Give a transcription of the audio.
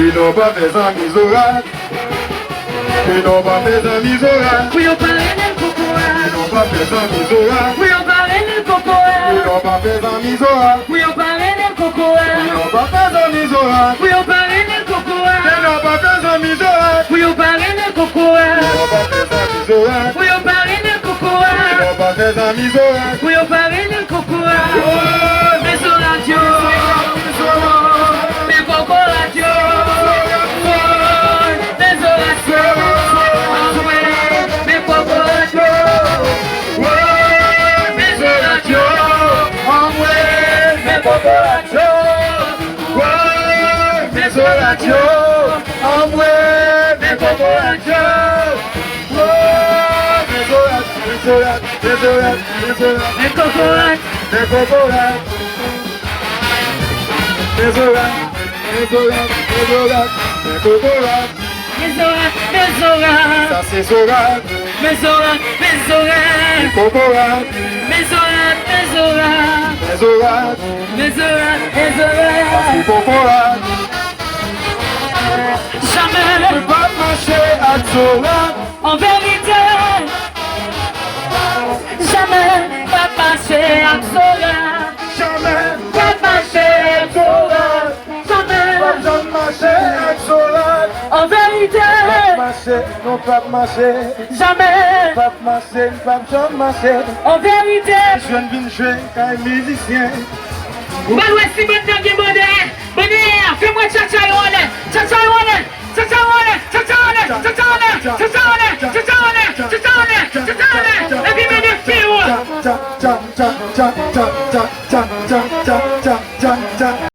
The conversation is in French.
Ils n'ont pas fait un misorat. Ils n'ont pas fait un misorat. Oui, on parle de cocoa. Ils n'ont pas fait un misorat. Oui, on parle de cocoa. Ils n'ont pas fait un misorat. Oui, on parle de cocoa. Ils n'ont pas fait un misorat. Oui, on parle de cocoa. Ils n'ont pas fait un misorat. Oui, on parle de cocoa. Ils n'ont pas fait un misorat. Oui, on parle de cocoa. Ils n'ont pas fait un misorat. Oui, on parle de cocoa. Mais sur la radio. Mais cocoa radio. Mais cocoa radio. Mais sur la radio. Mais cocoa radio. Mais sur la radio, en vrai, mais coco radio. Mais sur la Mais cocoa. mais coco radio. Mais sur la mais coco radio. Mais Zora. Ça c'est Zora, Mais Zora. coco radio. Mais Zora. Mais Zora, Mais c'est Zora. coco radio. Jamais, Pas marcher à Zora. en vérité, jamais pas passer à Zora. Jamais, Pas passer à Zora. Jamais, pas marcher à Zora. en vérité, Marcher, non pas marcher. jamais, Pas marcher, pas marcher. en vérité. Je viens de jouer quand musicien. Balou est si bon dans le bonheur. Bonheur, fais-moi tcha-tcha yone. Tcha-tcha yone. Tcha-tcha yone. Tcha-tcha yone. Tcha-tcha yone. Tcha-tcha yone. Tcha-tcha yone. Tcha-tcha yone. Tcha-tcha yone. Et puis, mais de fio. Cha cha cha cha cha cha cha cha cha cha cha cha.